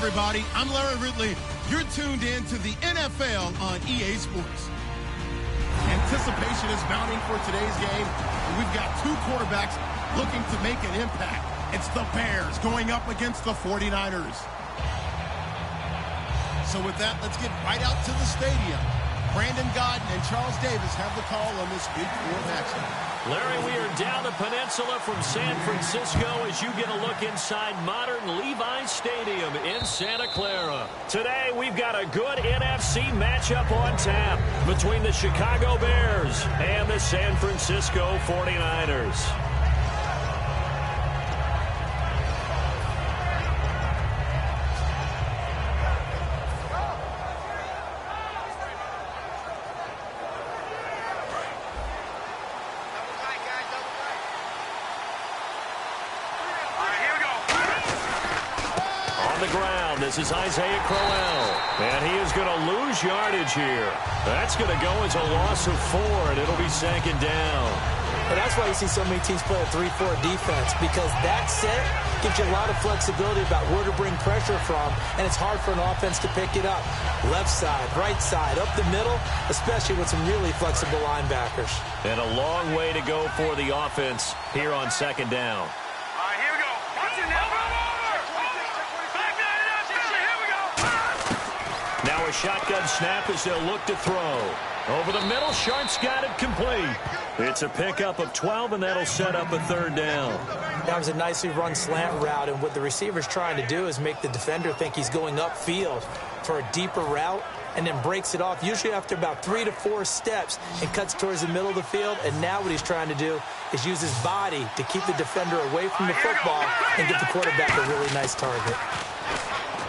everybody. I'm Larry Ridley. You're tuned in to the NFL on EA Sports. Anticipation is mounting for today's game. We've got two quarterbacks looking to make an impact. It's the Bears going up against the 49ers. So with that, let's get right out to the stadium. Brandon Gaudin and Charles Davis have the call on this Week 4 matchup. Larry, we are down the peninsula from San Francisco as you get a look inside modern Levi's Stadium in Santa Clara. Today, we've got a good NFC matchup on tap between the Chicago Bears and the San Francisco 49ers. This is Isaiah Crowell, and he is going to lose yardage here. That's going to go as a loss of 4, and it'll be second down. And that's why you see so many teams play a 3-4 defense, because that set gives you a lot of flexibility about where to bring pressure from, and it's hard for an offense to pick it up. Left side, right side, up the middle, especially with some really flexible linebackers. And a long way to go for the offense here on second down. Now a shotgun snap as they'll look to throw. Over the middle, Sharp's got it complete. It's a pickup of 12, and that'll set up a third down. That was a nicely run slant route, and what the receiver's trying to do is make the defender think he's going upfield for a deeper route, and then breaks it off, usually after about 3 to 4 steps, and cuts towards the middle of the field. And now what he's trying to do is use his body to keep the defender away from the football and give the quarterback a really nice target.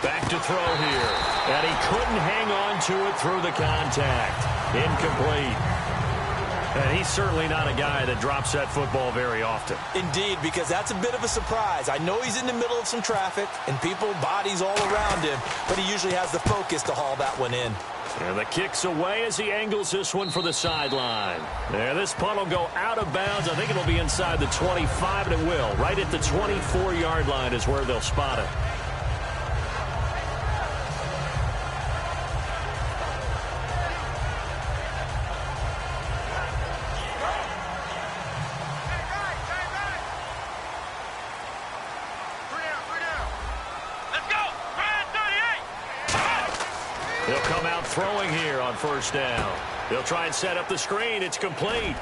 Back to throw here. And he couldn't hang on to it through the contact. Incomplete. And he's certainly not a guy that drops that football very often. Indeed, because that's a bit of a surprise. I know he's in the middle of some traffic and people, bodies all around him, but he usually has the focus to haul that one in. And the kick's away as he angles this one for the sideline. There, this punt will go out of bounds. I think it'll be inside the 25, and it will. Right at the 24-yard line is where they'll spot it. He'll come out throwing here on first down. He'll try and set up the screen. It's complete.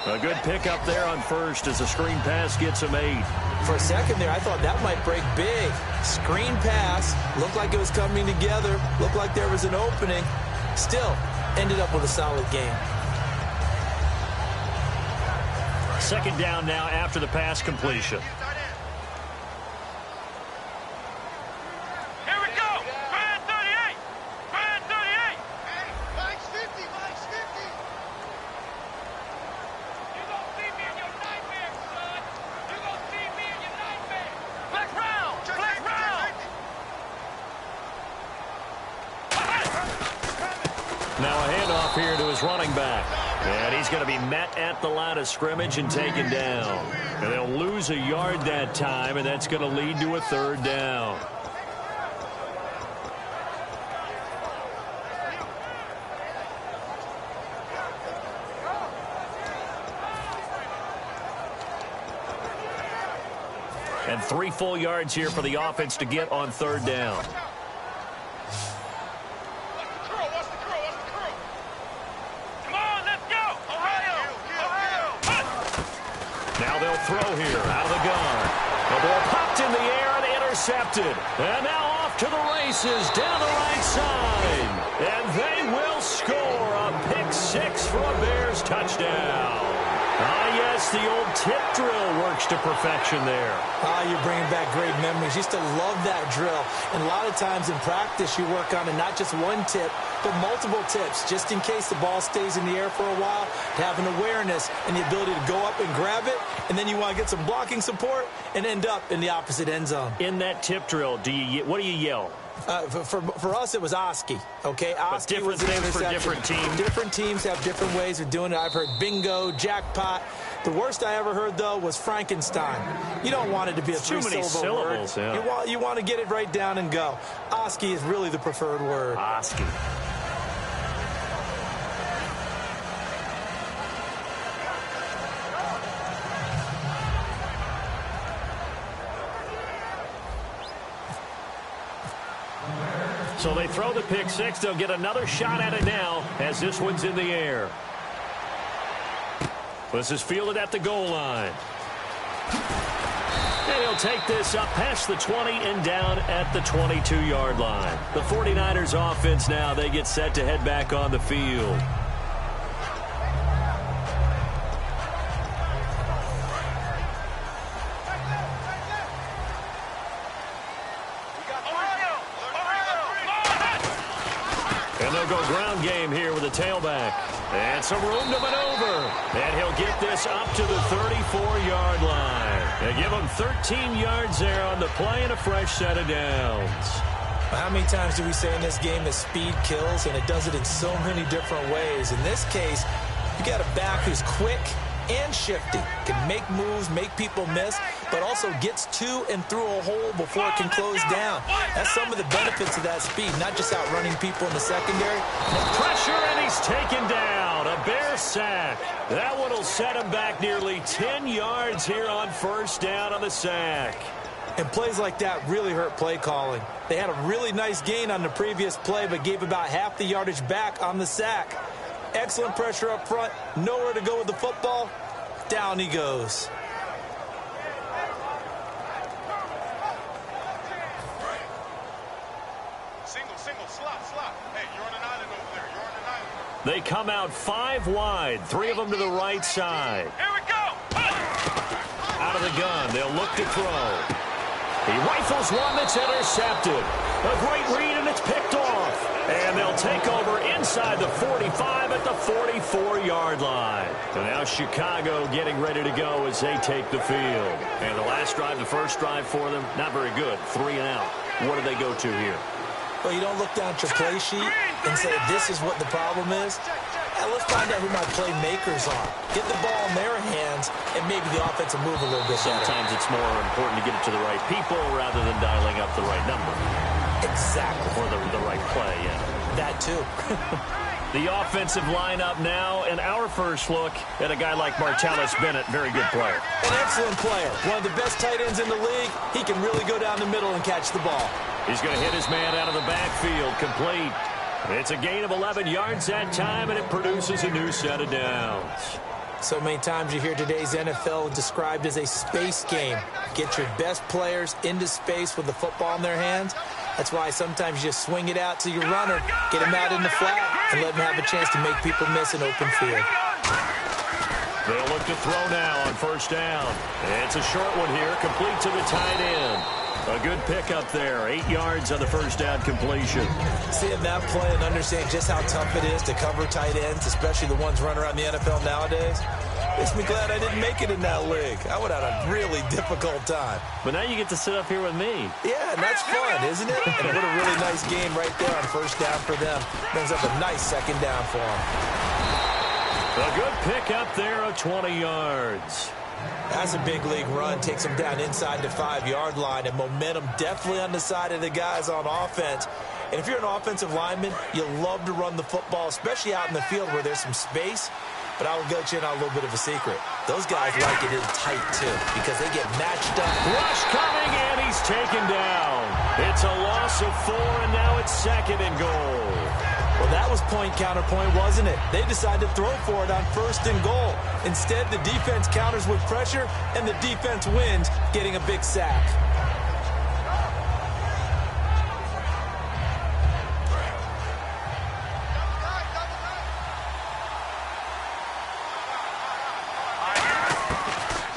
A good pickup there on first as the screen pass gets him 8. For a second there, I thought that might break big. Screen pass. Looked like it was coming together. Looked like there was an opening. Still, ended up with a solid game. Second down now after the pass completion. Now a handoff here to his running back. And he's going to be met at the line of scrimmage and taken down. And they'll lose a yard that time, and that's going to lead to a third down. And 3 full yards here for the offense to get on third down. Now they'll throw here out of the gun. The ball popped in the air and intercepted. And now off to the races down the right side. And they will score a pick 6 for a Bears touchdown. Ah, yes, the old tip drill works to perfection there. You're bringing back great memories. Used to love that drill. And a lot of times in practice, you work on it, not just one tip, but multiple tips, just in case the ball stays in the air for a while, to have an awareness and the ability to go up and grab it, and then you want to get some blocking support and end up in the opposite end zone. In that tip drill, what do you yell? For us, it was Oski. Okay, Oski was different things for different teams. Different teams have different ways of doing it. I've heard bingo, jackpot. The worst I ever heard, though, was Frankenstein. You don't want it to be a three-syllable word. Yeah. You want to get it right down and go. Oski is really the preferred word. Oski. So they throw the pick six. They'll get another shot at it now as this one's in the air. This is fielded at the goal line. And he'll take this up past the 20 and down at the 22-yard line. The 49ers offense now, they get set to head back on the field. And they'll go ground game here with a tailback. And some room to maneuver. And he'll get this up to the 34-yard line. They give him 13 yards there on the play and a fresh set of downs. How many times do we say in this game that speed kills, and it does it in so many different ways? In this case, you got a back who's quick and shifty, can make moves, make people miss, but also gets to and through a hole before it can close down. That's some of the benefits of that speed, not just outrunning people in the secondary. Pressure, and he's taken down. A Bear sack. That one will set him back nearly 10 yards here on first down on the sack. And plays like that really hurt play calling. They had a really nice gain on the previous play, but gave about half the yardage back on the sack. Excellent pressure up front. Nowhere to go with the football. Down he goes. Single, slot. Hey, you're on an island over there. You're on an island. They come out 5 wide. 3 of them to the right side. Here we go. Out of the gun. They'll look to throw. He rifles one that's intercepted. A great read, and it's picked off. And they'll take over inside the 45 at the 44-yard line. And now Chicago getting ready to go as they take the field. And the last drive, the first drive for them, not very good. 3 and out. What do they go to here? Well, you don't look down at your play sheet and say, this is what the problem is. Let's find out who my playmakers are. Get the ball in their hands, and maybe the offense will move a little bit better. Sometimes it's more important to get it to the right people rather than dialing up the right number. Exactly. Or the right play, yeah. That too. The offensive lineup now, and our first look at a guy like Martellus Bennett, very good player. An excellent player. One of the best tight ends in the league. He can really go down the middle and catch the ball. He's going to hit his man out of the backfield, complete. It's a gain of 11 yards that time, and it produces a new set of downs. So many times you hear today's NFL described as a space game. Get your best players into space with the football in their hands. That's why sometimes you just swing it out to your runner, get him out in the flat, and let him have a chance to make people miss an open field. They'll look to throw now on first down. It's a short one here, complete to the tight end. A good pickup there, 8 yards on the first down completion. Seeing that play and understanding just how tough it is to cover tight ends, especially the ones running around the NFL nowadays, makes me glad I didn't make it in that league. I would have had a really difficult time. But now you get to sit up here with me. Yeah, and that's fun, isn't it? And what a really nice game right there on first down for them. Brings up a nice second down for them. A good pickup there of 20 yards. That's a big league run. Takes them down inside the 5-yard line. And momentum definitely on the side of the guys on offense. And if you're an offensive lineman, you love to run the football, especially out in the field where there's some space. But I will let you in on a little bit of a secret. Those guys like it in tight, too, because they get matched up. Rush coming, and he's taken down. It's a loss of 4, and now it's 2nd and goal. Well, that was point-counterpoint, wasn't it? They decided to throw for it on 1st and goal. Instead, the defense counters with pressure, and the defense wins, getting a big sack.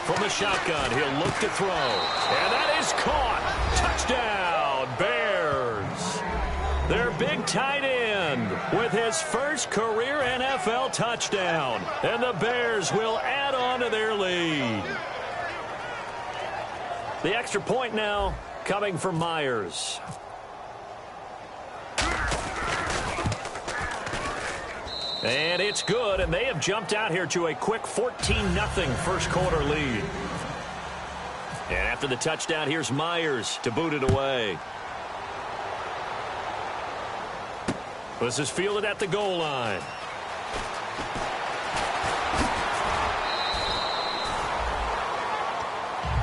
From the shotgun, he'll look to throw. And that is caught. Touchdown, Bears. Their big tight end with his first career NFL touchdown. And the Bears will add on to their lead. The extra point now coming from Myers. And it's good, and they have jumped out here to a quick 14-0 first quarter lead. And after the touchdown, here's Myers to boot it away. This is fielded at the goal line.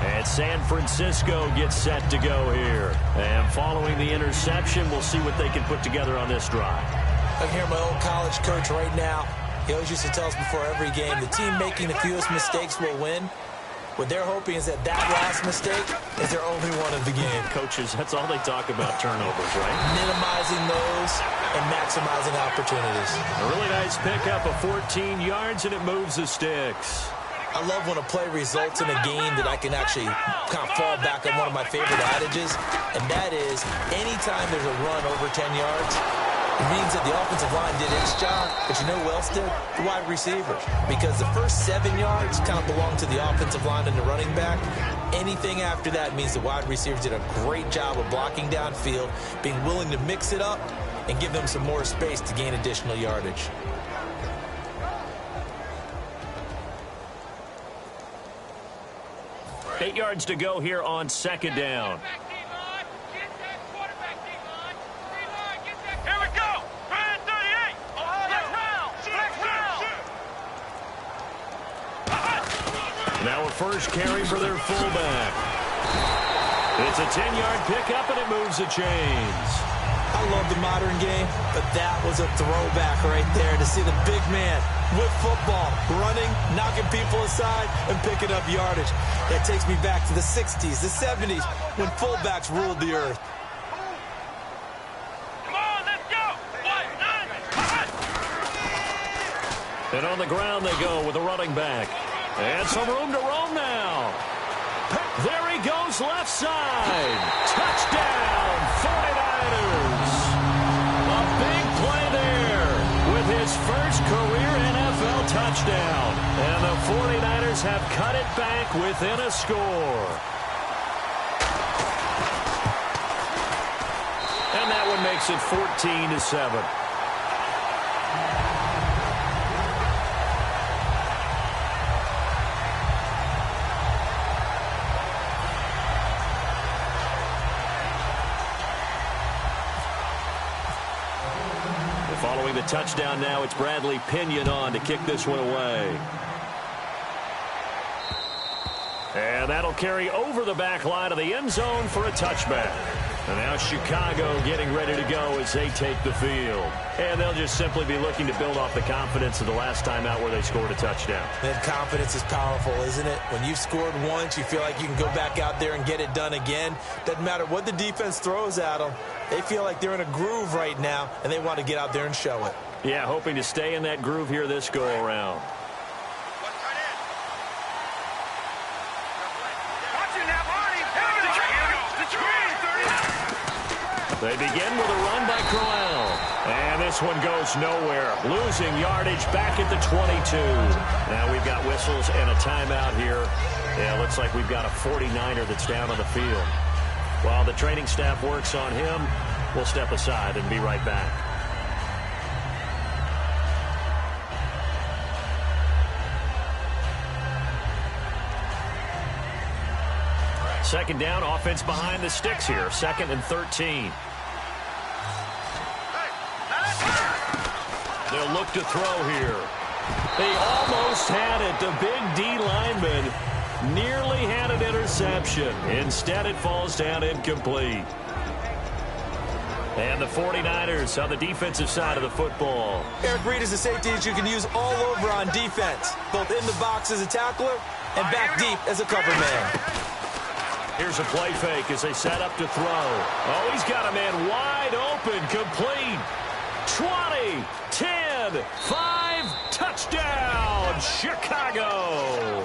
And San Francisco gets set to go here. And following the interception, we'll see what they can put together on this drive. I can hear my old college coach right now. He always used to tell us before every game, the team making the fewest mistakes will win. What they're hoping is that last mistake is their only one of the game. Coaches, that's all they talk about, turnovers, right? Minimizing those and maximizing opportunities. A really nice pickup of 14 yards, and it moves the sticks. I love when a play results in a game that I can actually kind of fall back on one of my favorite adages, and that is anytime there's a run over 10 yards, it means that the offensive line did its job, but you know who else did? The wide receivers. Because the first 7 yards kind of belong to the offensive line and the running back. Anything after that means the wide receivers did a great job of blocking downfield, being willing to mix it up, and give them some more space to gain additional yardage. Eight yards to go here on second down. Now a first carry for their fullback. It's a 10-yard pickup, and it moves the chains. I love the modern game, but that was a throwback right there to see the big man with football, running, knocking people aside, and picking up yardage. That takes me back to the 60s, the 70s, when fullbacks ruled the earth. And on the ground they go with a running back. And some room to roam now. There he goes left side. Touchdown, 49ers. A big play there with his first career NFL touchdown. And the 49ers have cut it back within a score. And that one makes it 14-7. Following the touchdown now, it's Bradley Pinion on to kick this one away. And that'll carry over the back line of the end zone for a touchback. And now Chicago getting ready to go as they take the field. And they'll just simply be looking to build off the confidence of the last time out where they scored a touchdown. That confidence is powerful, isn't it? When you've scored once, you feel like you can go back out there and get it done again. Doesn't matter what the defense throws at them. They feel like they're in a groove right now, and they want to get out there and show it. Yeah, hoping to stay in that groove here this go-around. They begin with a run by Crowell. And this one goes nowhere. Losing yardage back at the 22. Now we've got whistles and a timeout here. Yeah, looks like we've got a 49er that's down on the field. While the training staff works on him, we'll step aside and be right back. Second down, offense behind the sticks here. 2nd and 13. They'll look to throw here. They almost had it. The big D lineman nearly had an interception. Instead, it falls down incomplete. And the 49ers on the defensive side of the football. Eric Reid is a safety that you can use all over on defense, both in the box as a tackler and back deep as a cover man. Here's a play fake as they set up to throw. Oh, he's got a man wide open, complete. 20, 10, 5, touchdown, Chicago.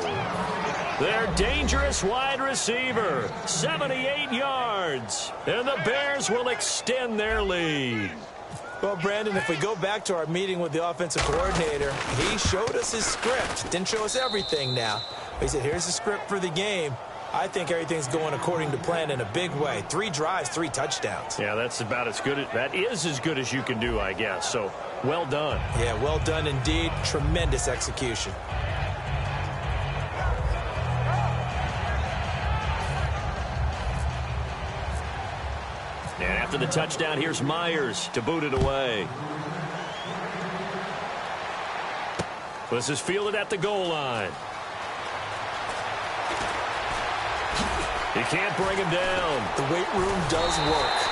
Their dangerous wide receiver, 78 yards. And the Bears will extend their lead. Well, Brandon, if we go back to our meeting with the offensive coordinator, he showed us his script. Didn't show us everything now. He said, here's the script for the game. I think everything's going according to plan in a big way. 3 drives, 3 touchdowns. Yeah, that's about as good. That is as good as you can do, I guess. So Well done. Yeah, well done indeed. Tremendous execution. And after the touchdown, here's Myers to boot it away. This is fielded at the goal line. He can't bring him down. The weight room does work.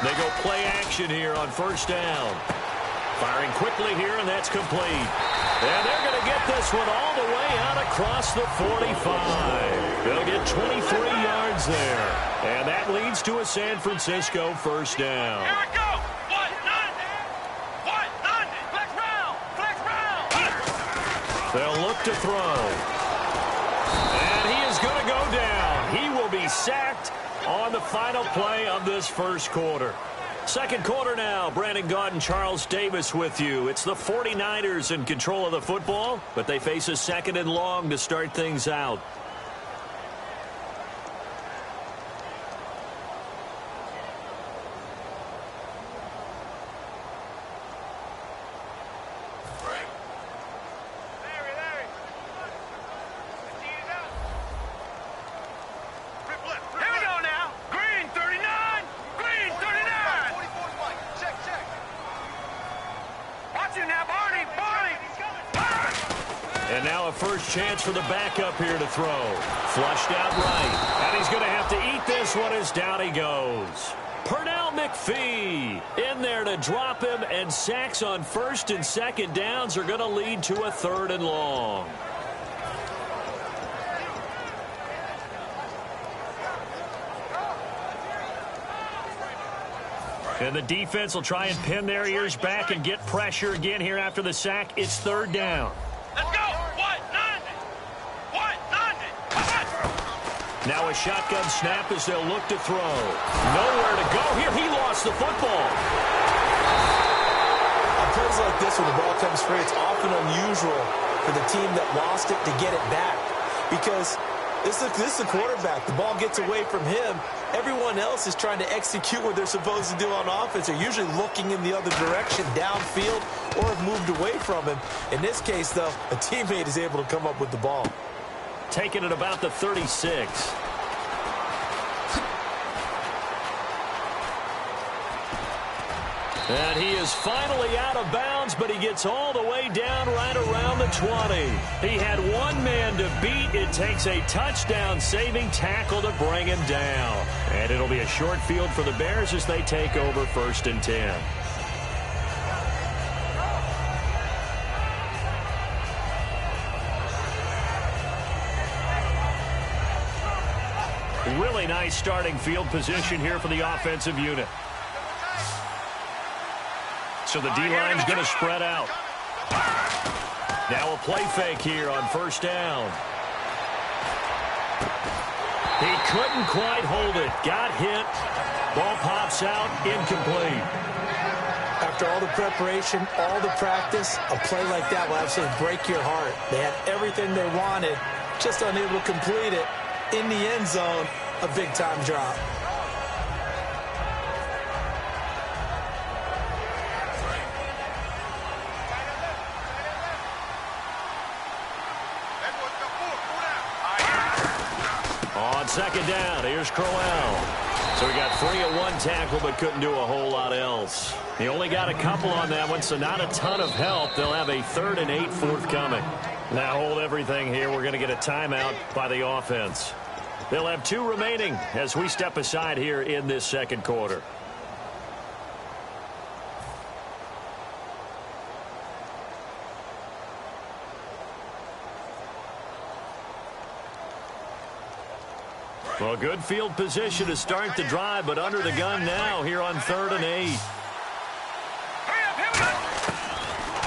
They go play action here on first down. Firing quickly here, and that's complete. And they're going to get this one all the way out across the 45. They'll get 23 yards there. And that leads to a San Francisco first down. Here we go. Flex round. They'll look to throw. And he is going to go down. He will be sacked on the final play of this first quarter. Second quarter now. Brandon Gaudin, Charles Davis with you. It's the 49ers in control of the football, but they face a second and long to start things out. And now a first chance for the backup here to throw. Flushed out right. And he's going to have to eat this one as down he goes. Pernell McPhee in there to drop him, and sacks on first and second downs are going to lead to a third and long. And the defense will try and pin their ears back and get pressure again here after the sack. It's third down. Let's go. Now a shotgun snap as they'll look to throw. Nowhere to go here. He lost the football. On plays like this, when the ball comes free, it's often unusual for the team that lost it to get it back. Because this is the quarterback. The ball gets away from him. Everyone else is trying to execute what they're supposed to do on offense. They're usually looking in the other direction, downfield, or have moved away from him. In this case, though, a teammate is able to come up with the ball. Taken at about the 36. And he is finally out of bounds, but he gets all the way down right around the 20. He had one man to beat. It takes a touchdown-saving tackle to bring him down. And it'll be a short field for the Bears as they take over first and 10. Really nice starting field position here for the offensive unit. So the D-line's going to spread out. Now a play fake here on first down. He couldn't quite hold it. Got hit. Ball pops out. Incomplete. After all the preparation, all the practice, a play like that will absolutely break your heart. They had everything they wanted, just unable to complete it. In the end zone, a big-time drop. On second down, here's Crowell. So he got 3 at one tackle, but couldn't do a whole lot else. He only got a couple on that one, so not a ton of help. They'll have a 3rd and 8 forthcoming. Now hold everything here. We're going to get a timeout by the offense. They'll have 2 remaining as we step aside here in this second quarter. Well, good field position to start the drive, but under the gun now here on 3rd and 8.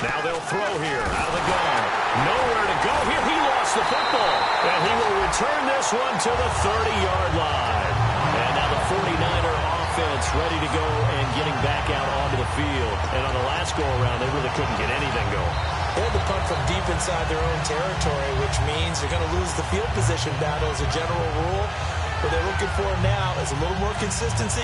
Now they'll throw here out of the gun. Nowhere to go here. He lost the football. And he will return this one to the 30-yard line. And now the 49er offense ready to go and getting back out onto the field. And on the last go-around, they really couldn't get anything going. They had to punt from deep inside their own territory, which means you're going to lose the field position battle as a general rule. What they're looking for now is a little more consistency,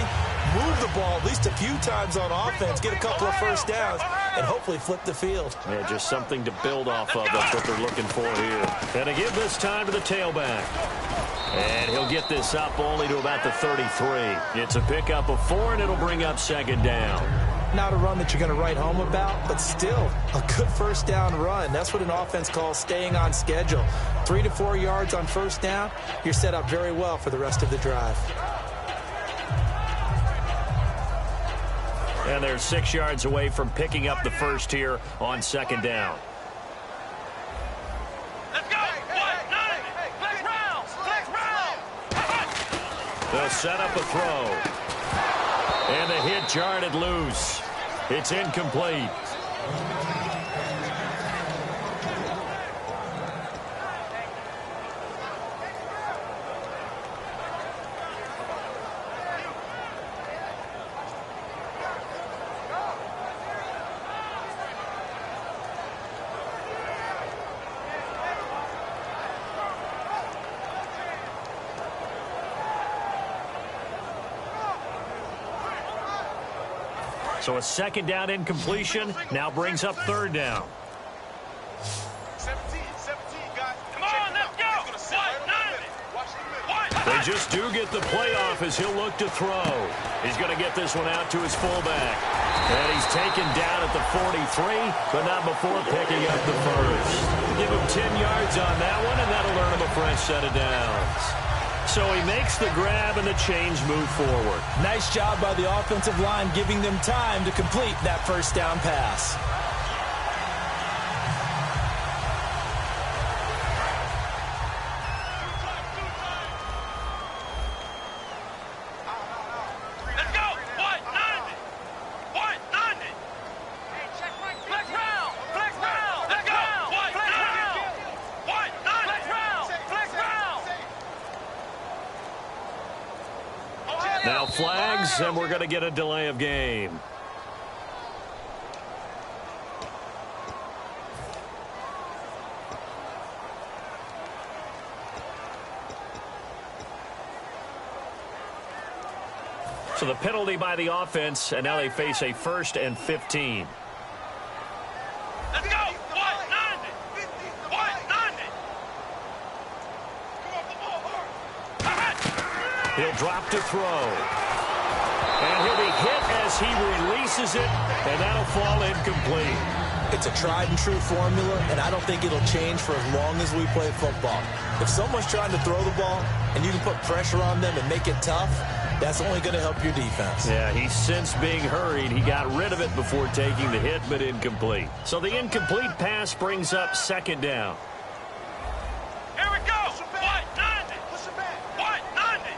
move the ball at least a few times on offense, get a couple of first downs, and hopefully flip the field. Yeah, just something to build off of. That's what they're looking for here. And to give this time to the tailback. And he'll get this up only to about the 33. It's a pickup of 4, and it'll bring up second down. Not a run that you're going to write home about, but still a good first down run. That's what an offense calls staying on schedule. 3 to 4 yards on first down, you're set up very well for the rest of the drive. And they're 6 yards away from picking up the first here on second down. Let's go. Flex round. They'll set up a throw. And the hit jarred loose. It's incomplete. So a second down incompletion now brings up third down. 17, guys. Come on, let's go. Watch the middle. They just do get the playoff as he'll look to throw. He's going to get this one out to his fullback. And he's taken down at the 43, but not before picking up the first. Give him 10 yards on that one, and that'll earn him a fresh set of downs. So he makes the grab and the chains move forward. Nice job by the offensive line giving them time to complete that first down pass. Let's go. What? 90. What? 90. Flex round. Let's go. What? 90. What? 90. Flex round. Now flags, and we're going to get a delay of game. So the penalty by the offense, and now they face a 1st and 15. Let's go. What? 90. What? 90. He'll drop to throw. And he'll be hit as he releases it, and that'll fall incomplete. It's a tried and true formula, and I don't think it'll change for as long as we play football. If someone's trying to throw the ball and you can put pressure on them and make it tough, that's only going to help your defense. Yeah, he's since being hurried. He got rid of it before taking the hit, but incomplete. So the incomplete pass brings up second down. Here we go. What? 90. What? 90.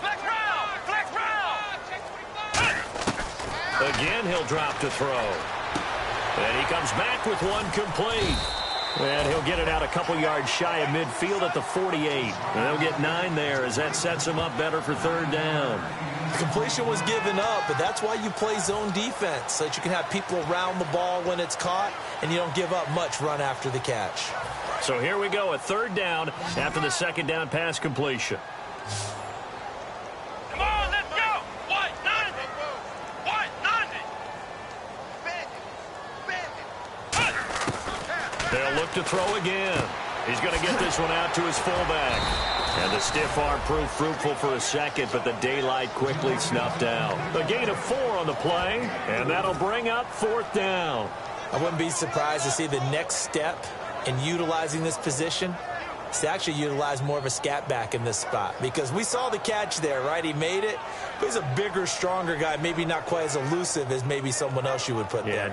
Flex round. Again, he'll drop to throw. And he comes back with one complete. And he'll get it out a couple yards shy of midfield at the 48. And they'll get 9 there as that sets him up better for third down. Completion was given up, but that's why you play zone defense, so that you can have people around the ball when it's caught, and you don't give up much run after the catch. So here we go, a third down after the second down pass completion. Come on, let's go. What? 90. What? 90. They'll look to throw again. He's going to get this one out to his fullback. And the stiff arm proved fruitful for a second, but the daylight quickly snuffed out. A gain of 4 on the play, and that'll bring up fourth down. I wouldn't be surprised to see the next step in utilizing this position is to actually utilize more of a scat back in this spot, because we saw the catch there, right? He made it. But he's a bigger, stronger guy, maybe not quite as elusive as maybe someone else you would put there.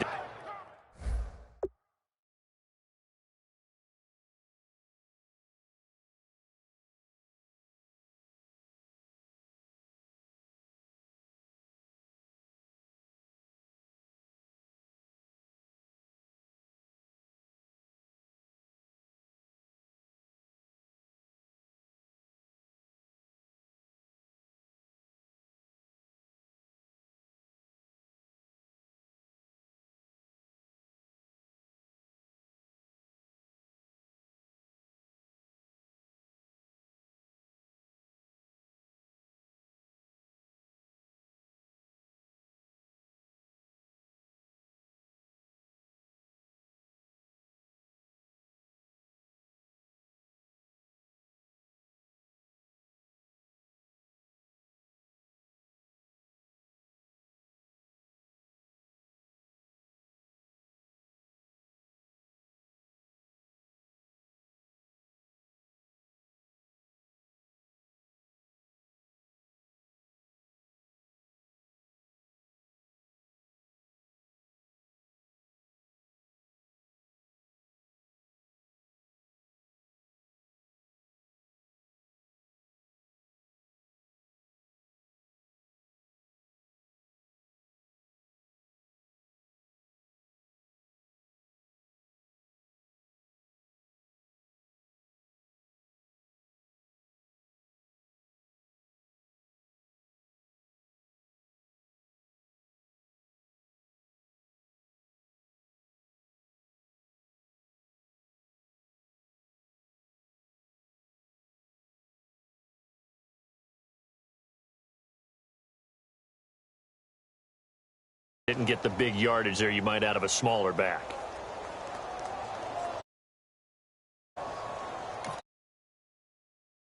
Didn't get the big yardage there you might out of a smaller back.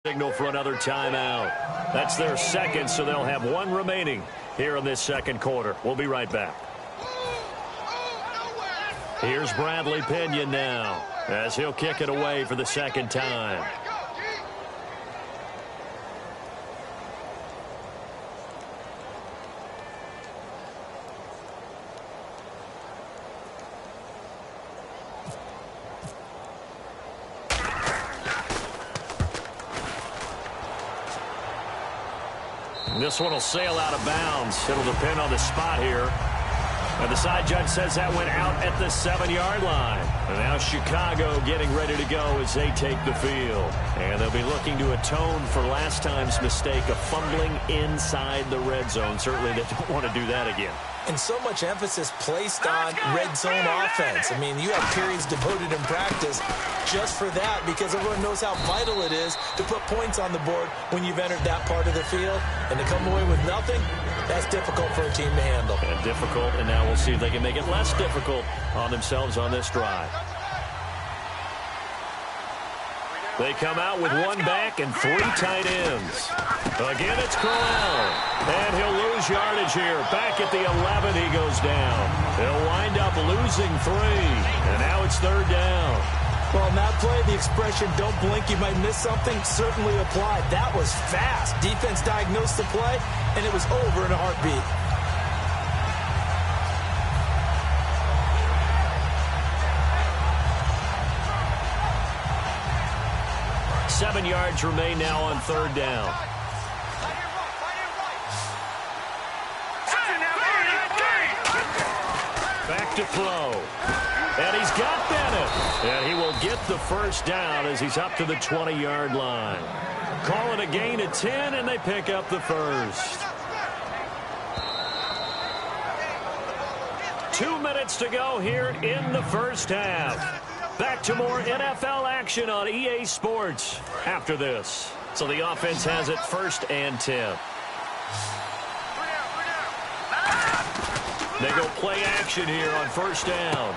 Signal for another timeout. That's their second, so they'll have one remaining here in this second quarter. We'll be right back. Here's Bradley Pinion now as he'll kick it away for the second time. This one will sail out of bounds. It'll depend on the spot here. And the side judge says that went out at the 7-yard line. And now Chicago getting ready to go as they take the field. And they'll be looking to atone for last time's mistake of fumbling inside the red zone. Certainly they don't want to do that again. And so much emphasis placed on red zone offense. I mean, you have periods devoted in practice just for that because everyone knows how vital it is to put points on the board when you've entered that part of the field. And to come away with nothing, that's difficult for a team to handle. And difficult, and now we'll see if they can make it less difficult on themselves on this drive. They come out with one back and 3 tight ends. Again, it's Crowell. And he'll lose yardage here. Back at the 11, he goes down. He'll wind up losing 3. And now it's 3rd down. Well, on that play, the expression, don't blink, you might miss something, certainly applied. That was fast. Defense diagnosed the play, and it was over in a heartbeat. 7 yards remain now on 3rd down. Back to throw. And he's got Bennett. And he will get the first down as he's up to the 20-yard line. Call it a gain of 10, and they pick up the first. 2 minutes to go here in the first half. Back to more NFL action on EA Sports after this. So the offense has it 1st and 10. They go play action here on 1st down.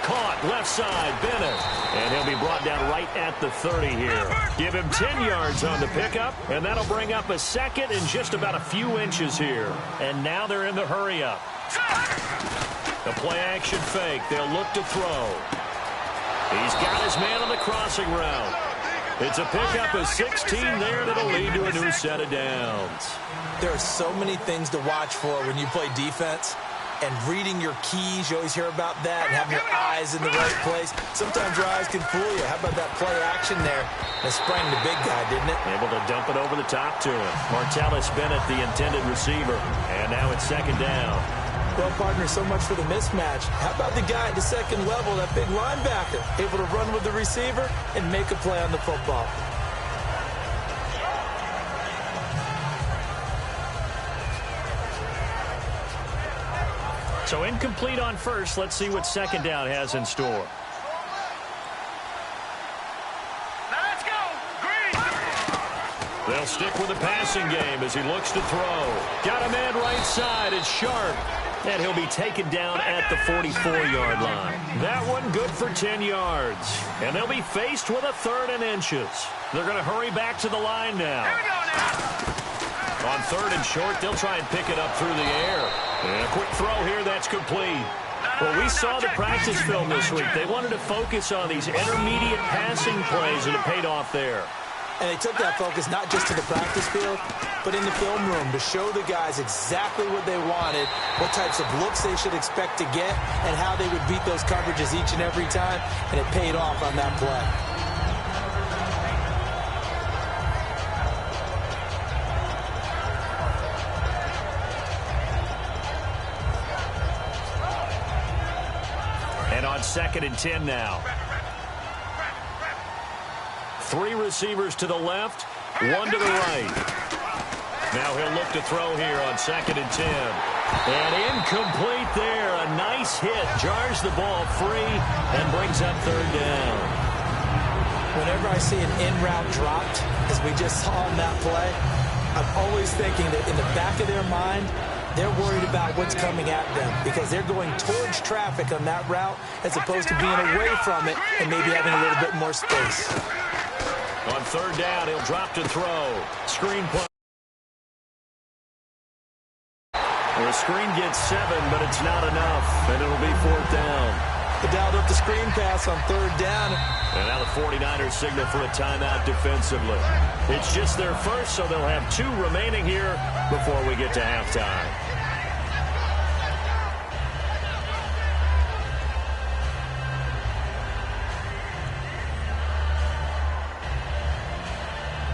Caught left side, Bennett. And he'll be brought down right at the 30 here. Give him 10 yards on the pickup, and that'll bring up a second and just about a few inches here. And now they're in the hurry-up. The play action fake. They'll look to throw. He's got his man on the crossing route. It's a pickup of 16 there that'll lead to a new set of downs. There are so many things to watch for when you play defense. And reading your keys, you always hear about that, and having your eyes in the right place. Sometimes your eyes can fool you. How about that play action there? It sprang the big guy, didn't it? Able to dump it over the top to him. Martellus Bennett, the intended receiver. And now it's 2nd down. Well, partner, so much for the mismatch. How about the guy at the 2nd level, that big linebacker, able to run with the receiver and make a play on the football? So incomplete on 1st. Let's see what 2nd down has in store. Let's go, Green. They'll stick with the passing game as he looks to throw. Got a man right side. It's Sharp. And he'll be taken down at the 44-yard line. That one good for 10 yards. And they'll be faced with a 3rd and inches. They're going to hurry back to the line now. On 3rd and short, they'll try and pick it up through the air. And a quick throw here, that's complete. Well, we saw the practice film this week. They wanted to focus on these intermediate passing plays, and it paid off there. And they took that focus not just to the practice field, but in the film room to show the guys exactly what they wanted, what types of looks they should expect to get, and how they would beat those coverages each and every time, and it paid off on that play. And on 2nd and 10 now. 3 receivers to the left, 1 to the right. Now he'll look to throw here on 2nd and 10. And incomplete there. A nice hit. Jars the ball free and brings up 3rd down. Whenever I see an in route dropped, as we just saw on that play, I'm always thinking that in the back of their mind, they're worried about what's coming at them because they're going towards traffic on that route as opposed to being away from it and maybe having a little bit more space. On third down, he'll drop to throw. Screen play. The screen gets 7, but it's not enough, and it'll be fourth down. They dialed up the screen pass on third down. And now the 49ers signal for a timeout defensively. It's just their first, so they'll have 2 remaining here before we get to halftime.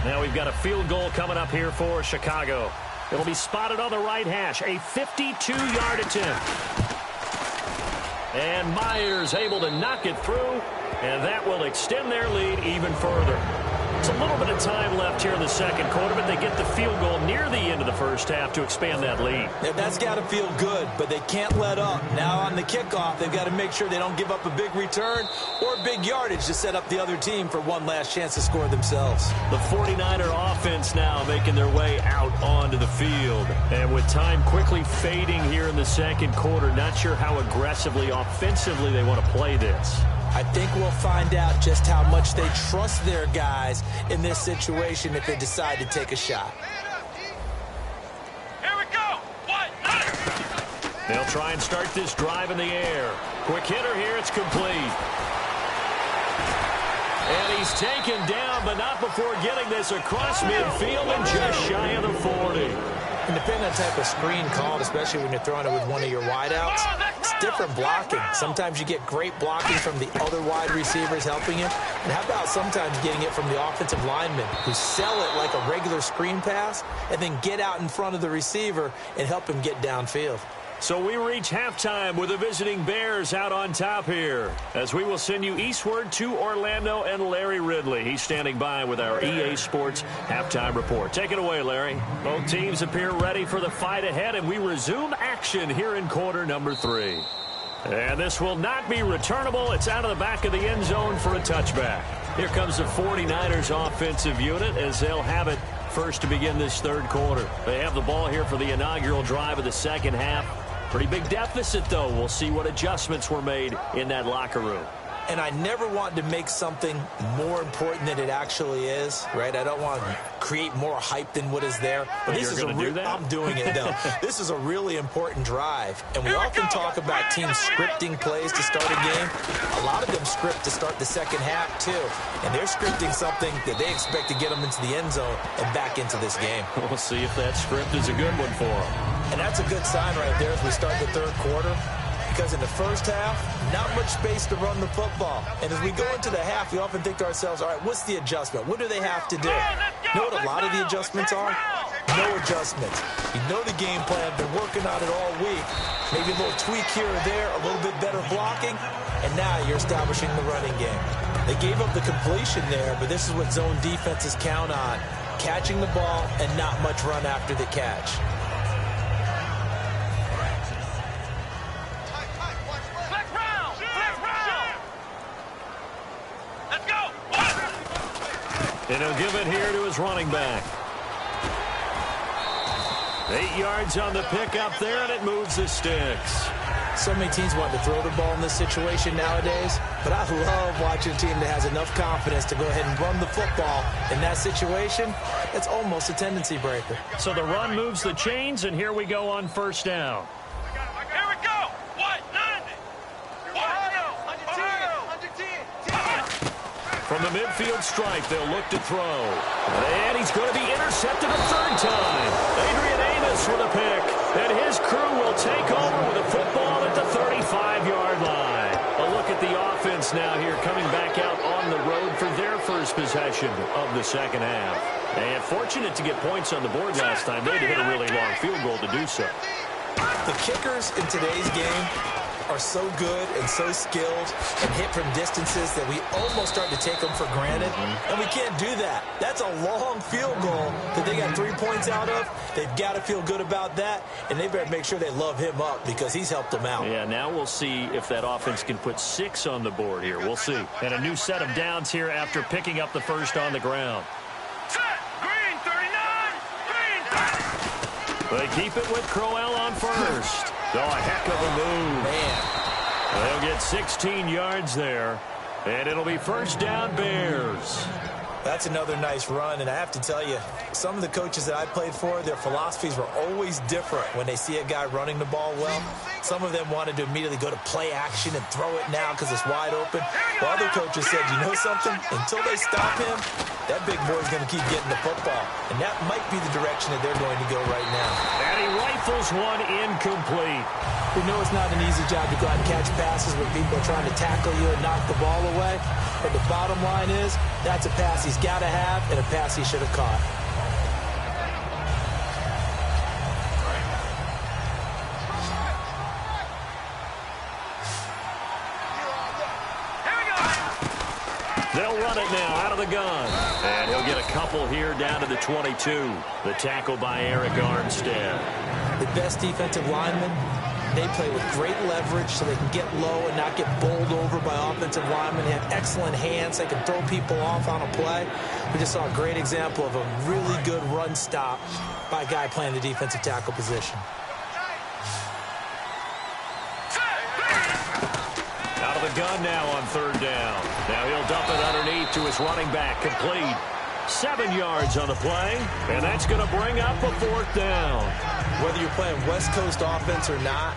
Now we've got a field goal coming up here for Chicago. It'll be spotted on the right hash, a 52-yard attempt. And Myers able to knock it through, and that will extend their lead even further. It's a little bit of time left here in the second quarter, but they get the field goal near the end of the first half to expand that lead. Yeah, that's got to feel good, but they can't let up. Now on the kickoff, they've got to make sure they don't give up a big return or big yardage to set up the other team for one last chance to score themselves. The 49er offense now making their way out onto the field. And with time quickly fading here in the second quarter, not sure how aggressively, offensively they want to play this. I think we'll find out just how much they trust their guys in this situation if they decide to take a shot. Here we go. They'll try and start this drive in the air. Quick hitter here. It's complete. And he's taken down, but not before getting this across midfield and just shy of the 40. And depending on the type of screen called, especially when you're throwing it with one of your wideouts, it's different blocking. Sometimes you get great blocking from the other wide receivers helping you. And how about sometimes getting it from the offensive linemen who sell it like a regular screen pass and then get out in front of the receiver and help him get downfield. So we reach halftime with the visiting Bears out on top here, as we will send you eastward to Orlando and Larry Ridley. He's standing by with our EA Sports halftime report. Take it away, Larry. Both teams appear ready for the fight ahead, and we resume action here in quarter number 3. And this will not be returnable. It's out of the back of the end zone for a touchback. Here comes the 49ers offensive unit as they'll have it first to begin this third quarter. They have the ball here for the inaugural drive of the second half. Pretty big deficit, though. We'll see what adjustments were made in that locker room. And I never want to make something more important than it actually is, right? I don't want to create more hype than what is there. But this is do that? I'm doing it, though. This is a really important drive. And we often talk about teams scripting plays to start a game. A lot of them script to start the second half, too. And they're scripting something that they expect to get them into the end zone and back into this game. We'll see if that script is a good one for them. And that's a good sign right there as we start the third quarter. Because in the first half, not much space to run the football. And as we go into the half, we often think to ourselves, all right, what's the adjustment? What do they have to do? You know what a lot of the adjustments are? No adjustments. You know the game plan. Been working on it all week. Maybe a little tweak here or there, a little bit better blocking, and now you're establishing the running game. They gave up the completion there, but this is what zone defenses count on. Catching the ball and not much run after the catch. And he'll give it here to his running back. 8 yards on the pickup there, and it moves the sticks. So many teams want to throw the ball in this situation nowadays, but I love watching a team that has enough confidence to go ahead and run the football. In that situation, it's almost a tendency breaker. So the run moves the chains, and here we go on first down. Here we go. What? 90. From the midfield stripe, they'll look to throw. And he's going to be intercepted a third time. Adrian Amos with a pick. And his crew will take over with a football at the 35-yard line. A look at the offense now here, coming back out on the road for their first possession of the second half. And fortunate to get points on the board last time. They had to hit a really long field goal to do so. The kickers in today's game are so good and so skilled and hit from distances that we almost start to take them for granted. And we can't do that. That's a long field goal that they got 3 points out of. They've got to feel good about that, and they better make sure they love him up because he's helped them out. Yeah, now we'll see if that offense can put 6 on the board here. We'll see. And a new set of downs here after picking up the first on the ground. Set. Green 39. Green 30. They keep it with Crowell on first. Oh, a heck of a move. Man. They'll get 16 yards there, and it'll be first down Bears. That's another nice run, and I have to tell you, some of the coaches that I played for, their philosophies were always different when they see a guy running the ball well. Some of them wanted to immediately go to play action and throw it now because it's wide open. While other coaches said, you know something? Until they stop him, that big boy's going to keep getting the football. And that might be the direction that they're going to go right now. And he rifles one incomplete. We know it's not an easy job to go out and catch passes when people are trying to tackle you and knock the ball away. But the bottom line is, that's a pass he's got to have and a pass he should have caught. They'll run it now out of the gun. And he'll get a couple here down to the 22. The tackle by Eric Armstead. The best defensive linemen, they play with great leverage so they can get low and not get bowled over by offensive linemen. They have excellent hands. They can throw people off on a play. We just saw a great example of a really good run stop by a guy playing the defensive tackle position. Out of the gun now on third down. Now he'll dump it underneath to his running back. Complete. 7 yards on the play, and that's going to bring up a fourth down. Whether you're playing West Coast offense or not,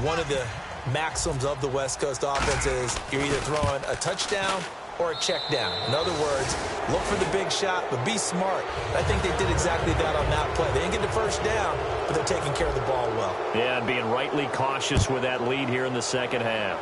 one of the maxims of the West Coast offense is you're either throwing a touchdown or a check down. In other words, look for the big shot, but be smart. I think they did exactly that on that play. They didn't get the first down, but they're taking care of the ball well. Yeah, and being rightly cautious with that lead here in the second half.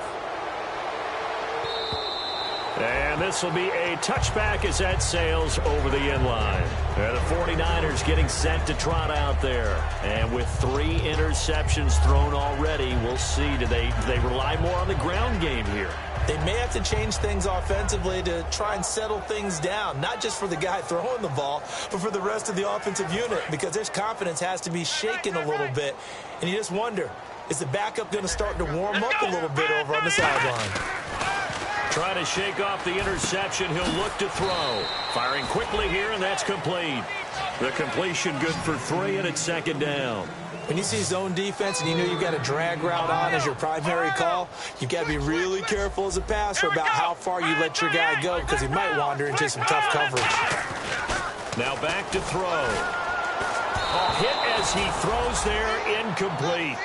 And this will be a touchback as that sails over the end line. The 49ers getting set to trot out there. And with 3 interceptions thrown already, we'll see. Do they rely more on the ground game here? They may have to change things offensively to try and settle things down, not just for the guy throwing the ball, but for the rest of the offensive unit, because their confidence has to be shaken a little bit. And you just wonder, is the backup going to start to warm up a little bit over on the sideline? Trying to shake off the interception. He'll look to throw. Firing quickly here, and that's complete. The completion good for 3, and it's second down. When you see zone defense and you know you've got a drag route on as your primary call, you've got to be really careful as a passer about how far you let your guy go because he might wander into some tough coverage. Now back to throw. A hit as he throws there, incomplete.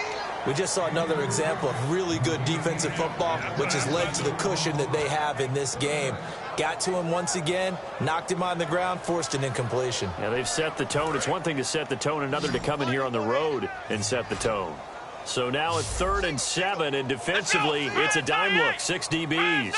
We just saw another example of really good defensive football, which has led to the cushion that they have in this game. Got to him once again, knocked him on the ground, forced an incompletion. Yeah, they've set the tone. It's one thing to set the tone, another to come in here on the road and set the tone. So now it's 3rd and 7, and defensively, it's a dime look, 6 DBs.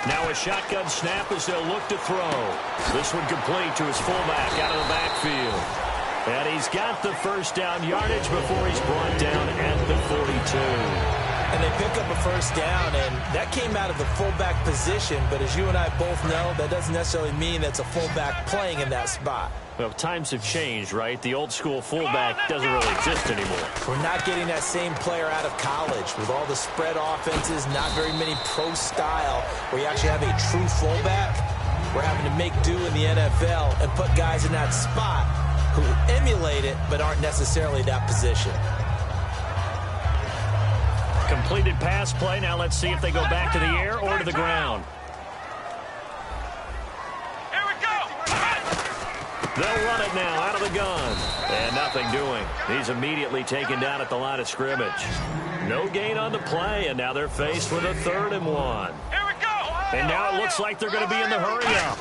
Now a shotgun snap as they'll look to throw. This one complete to his fullback out of the backfield. And he's got the first down yardage before he's brought down at the 42. And they pick up a first down, and that came out of the fullback position. But as you and I both know, that doesn't necessarily mean that's a fullback playing in that spot. Well, times have changed, right? The old school fullback doesn't really exist anymore. We're not getting that same player out of college with all the spread offenses, not very many pro style, where you actually have a true fullback. We're having to make do in the NFL and put guys in that spot who emulate it but aren't necessarily that position. Completed pass play. Now let's see if they go back to the air or to the ground. They'll run it now out of the gun. And nothing doing. He's immediately taken down at the line of scrimmage. No gain on the play, and now they're faced with a 3rd and 1. And now it looks like they're going to be in the hurry-up.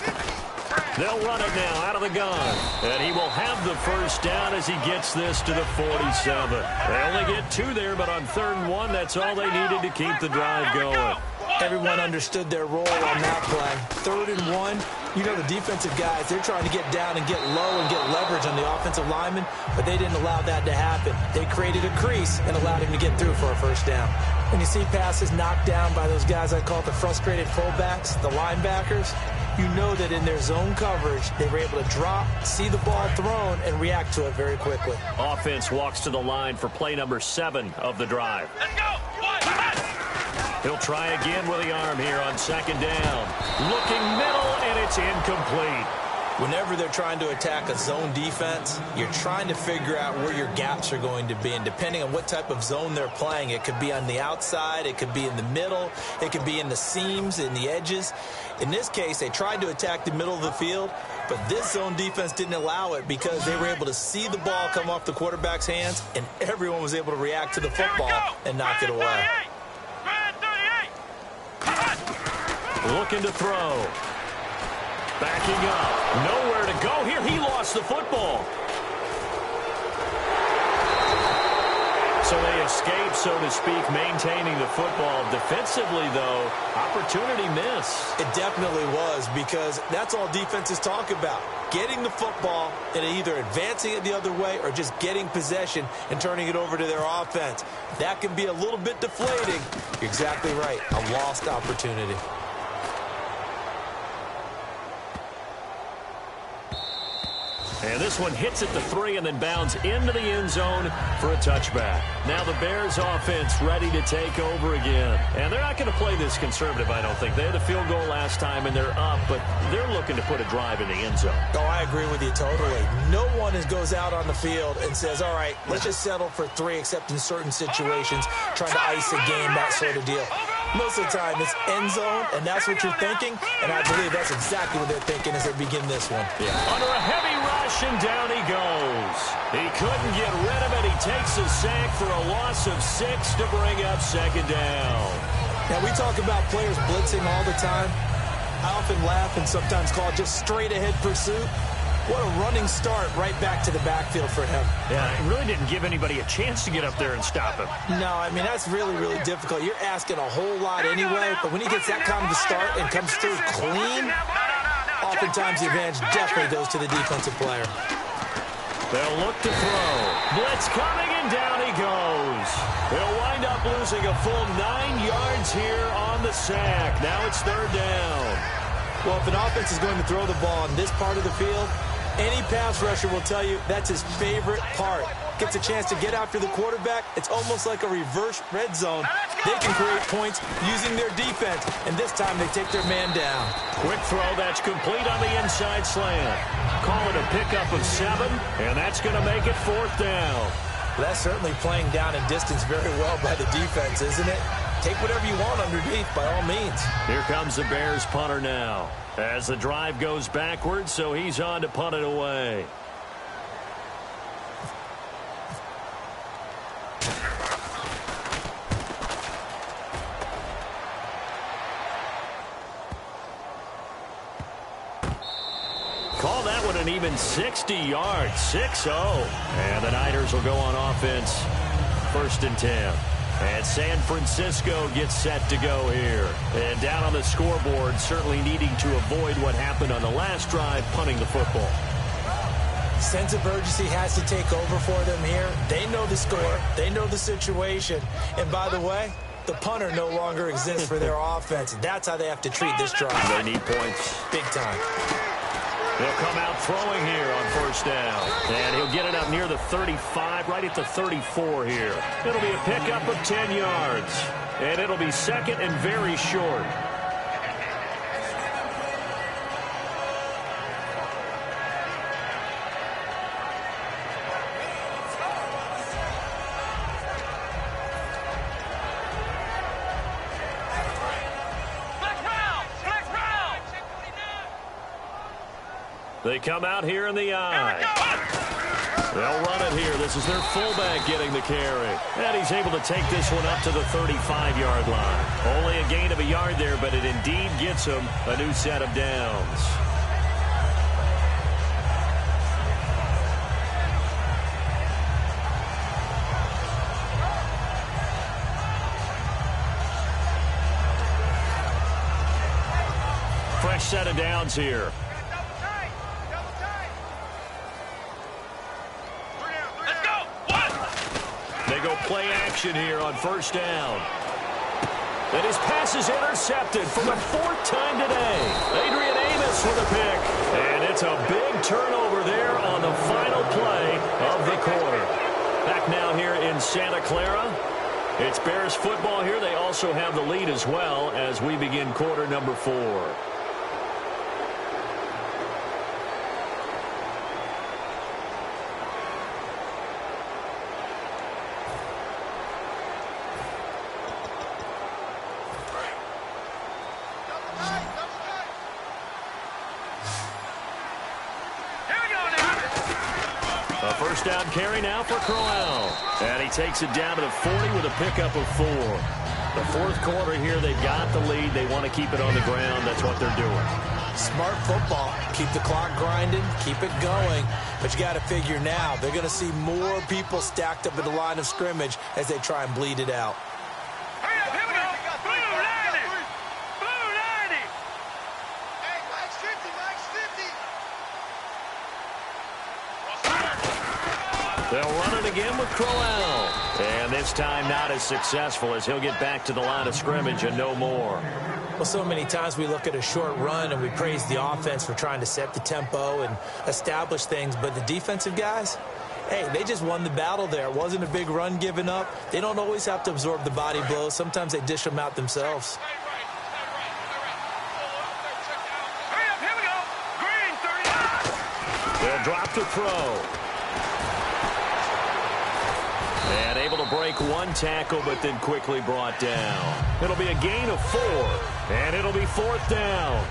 They'll run it now out of the gun. And he will have the first down as he gets this to the 47. They only get 2 there, but on 3rd and 1, that's all they needed to keep the drive going. Everyone understood their role on that play. 3rd and 1. You know the defensive guys, they're trying to get down and get low and get leverage on the offensive lineman, but they didn't allow that to happen. They created a crease and allowed him to get through for a first down. When you see passes knocked down by those guys I call the frustrated fullbacks, the linebackers, you know that in their zone coverage, they were able to drop, see the ball thrown, and react to it very quickly. Offense walks to the line for play number 7 of the drive. Let's go! He'll try again with the arm here on second down. Looking middle, and it's incomplete. Whenever they're trying to attack a zone defense, you're trying to figure out where your gaps are going to be. And depending on what type of zone they're playing, it could be on the outside, it could be in the middle, it could be in the seams, in the edges. In this case, they tried to attack the middle of the field, but this zone defense didn't allow it because they were able to see the ball come off the quarterback's hands, and everyone was able to react to the football and knock it away. Looking to throw. Backing up. Nowhere to go here. He lost the football. So they escape, so to speak, maintaining the football. Defensively, though, opportunity miss. It definitely was, because that's all defenses talk about. Getting the football and either advancing it the other way or just getting possession and turning it over to their offense. That can be a little bit deflating. You're exactly right. A lost opportunity. And this one hits at the 3 and then bounds into the end zone for a touchback. Now the Bears offense ready to take over again. And they're not going to play this conservative, I don't think. They had a field goal last time and they're up, but they're looking to put a drive in the end zone. Oh, I agree with you totally. No one goes out on the field and says, all right, let's just settle for 3, except in certain situations, trying to ice a game, that sort of deal. Most of the time, it's end zone, and that's what you're thinking, and I believe that's exactly what they're thinking as they begin this one. Yeah. Under a heavy rush, and down he goes. He couldn't get rid of it. He takes a sack for a loss of 6 to bring up second down. Now, we talk about players blitzing all the time. I often laugh and sometimes call it just straight-ahead pursuit. What a running start right back to the backfield for him. Yeah, it really didn't give anybody a chance to get up there and stop him. No, I mean, that's really, really difficult. You're asking a whole lot anyway, but when he gets that kind of a start and comes through clean, oftentimes the advantage definitely goes to the defensive player. They'll look to throw. Blitz coming, and down he goes. They'll wind up losing a full 9 yards here on the sack. Now it's third down. Well, if an offense is going to throw the ball in this part of the field, any pass rusher will tell you that's his favorite part. Gets a chance to get after the quarterback. It's almost like a reverse red zone. They can create points using their defense, and this time they take their man down. Quick throw, that's complete on the inside slant. Call it a pickup of 7, and that's going to make it fourth down. Well, that's certainly playing down in distance very well by the defense, isn't it? Take whatever you want underneath, by all means. Here comes the Bears punter now, as the drive goes backwards, so he's on to punt it away. Call that one an even 60 yards, 6-0. And the Niners will go on offense, 1st and 10. And San Francisco gets set to go here. And down on the scoreboard, certainly needing to avoid what happened on the last drive, punting the football. Sense of urgency has to take over for them here. They know the score. They know the situation. And by the way, the punter no longer exists for their offense. That's how they have to treat this drive. They need points. Big time. They'll come out throwing here on 1st down. And he'll get it up near the 35, right at the 34 here. It'll be a pickup of 10 yards. And it'll be 2nd and very short. They come out here in the eye. They'll run it here. This is their fullback getting the carry. And he's able to take this one up to the 35-yard line. Only a gain of a yard there, but it indeed gets him a new set of downs. Fresh set of downs here. Play action here on 1st down. And his pass is intercepted for the 4th time today. Adrian Amos with a pick. And it's a big turnover there on the final play of the quarter. Back now here in Santa Clara. It's Bears football here. They also have the lead as well as we begin quarter number 4. A first down carry now for Crowell. And he takes it down to the 40 with a pickup of 4. The fourth quarter here, they've got the lead. They want to keep it on the ground. That's what they're doing. Smart football. Keep the clock grinding. Keep it going. But you got to figure now, they're going to see more people stacked up at the line of scrimmage as they try and bleed it out. They'll run it again with Crowell. And this time not as successful as he'll get back to the line of scrimmage and no more. Well, so many times we look at a short run and we praise the offense for trying to set the tempo and establish things. But the defensive guys, hey, they just won the battle there. It wasn't a big run given up. They don't always have to absorb the body blows. Sometimes they dish them out themselves. They'll drop to throw. And able to break one tackle, but then quickly brought down. It'll be a gain of 4, and it'll be 4th down.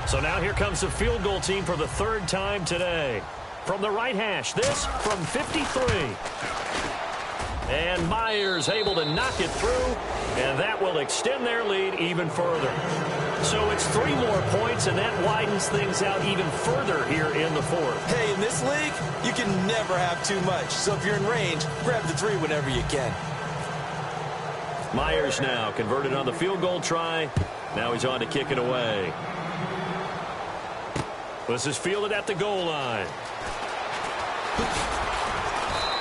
So now here comes the field goal team for the 3rd time today. From the right hash, this from 53. And Myers able to knock it through, and that will extend their lead even further. So it's 3 more points, and that widens things out even further here in the 4th. Hey, in this league, you can never have too much. So if you're in range, grab the 3 whenever you can. Myers now converted on the field goal try. Now he's on to kick it away. This is fielded at the goal line.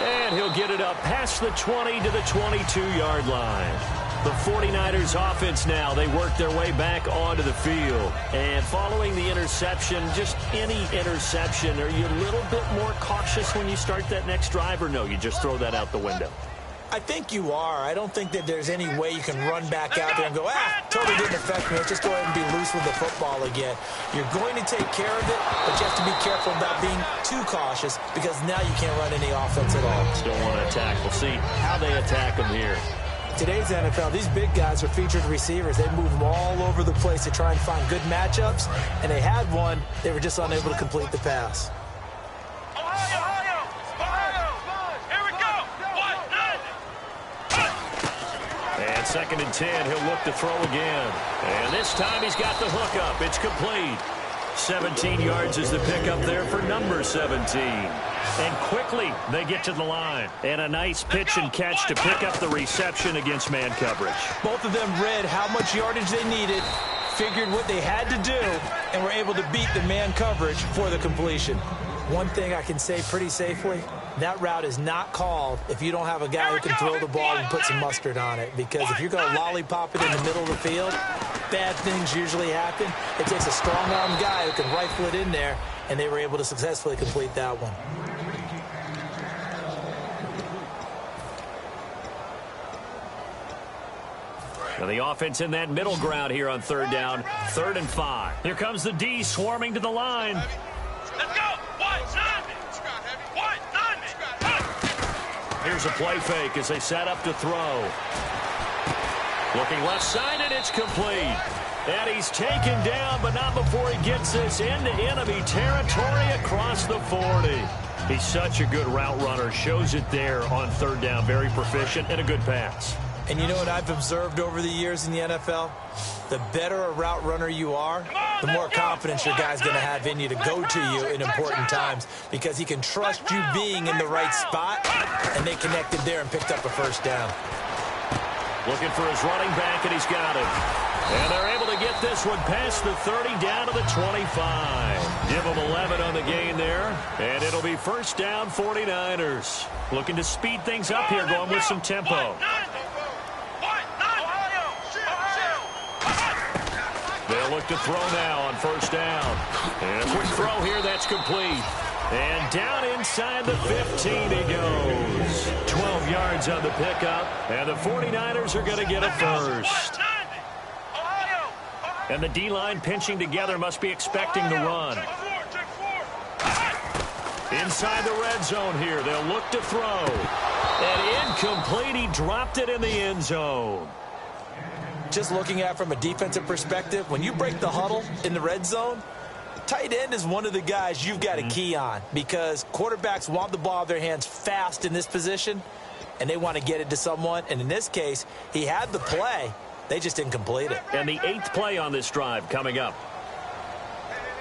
And he'll get it up past the 20 to the 22-yard line. The 49ers offense now, they work their way back onto the field. And following the interception, just any interception, are you a little bit more cautious when you start that next drive, or no, you just throw that out the window? I think you are. I don't think that there's any way you can run back out there and go, totally didn't affect me. Let's just go ahead and be loose with the football again. You're going to take care of it, but you have to be careful about being too cautious because now you can't run any offense at all. Still want to attack. We'll see how they attack them here. Today's NFL, these big guys are featured receivers. They move them all over the place to try and find good matchups, and they had one. They were just unable to complete the pass. Ohio! Here we go! And 2nd and 10, he'll look to throw again. And this time he's got the hook up. It's complete. 17 yards is the pickup there for number 17. And quickly they get to the line. And a nice pitch and catch to pick up the reception against man coverage. Both of them read how much yardage they needed, figured what they had to do, and were able to beat the man coverage for the completion. One thing I can say pretty safely, that route is not called if you don't have a guy who can throw the ball and put some mustard on it. Because if you're going to lollipop it in the middle of the field, bad things usually happen. It takes a strong-arm guy who can rifle it in there, and they were able to successfully complete that one. Now the offense in that middle ground here on 3rd down. 3rd and 5. Here comes the D swarming to the line. Let's go! Here's a play fake as they set up to throw. Looking left side, and it's complete. And he's taken down, but not before he gets this into enemy territory across the 40. He's such a good route runner. Shows it there on 3rd down. Very proficient and a good pass. And you know what I've observed over the years in the NFL? The better a route runner you are, the more confidence your guy's going to have in you to go to you in important times because he can trust you being in the right spot, and they connected there and picked up a first down. Looking for his running back, and he's got it. And they're able to get this one past the 30 down to the 25. Give them 11 on the gain there, and it'll be first down 49ers. Looking to speed things up here, going with some tempo. They'll look to throw now on first down. And a quick throw here, that's complete. And down inside the 15 he goes. 12 yards on the pickup, and the 49ers are going to get a first. And the D-line pinching together must be expecting the run. Inside the red zone here, they'll look to throw. And incomplete, he dropped it in the end zone. Just looking at it from a defensive perspective, when you break the huddle in the red zone, tight end is one of the guys you've got to key on because quarterbacks want the ball in their hands fast in this position, and they want to get it to someone. And in this case, he had the play. They just didn't complete it. And the 8th play on this drive coming up.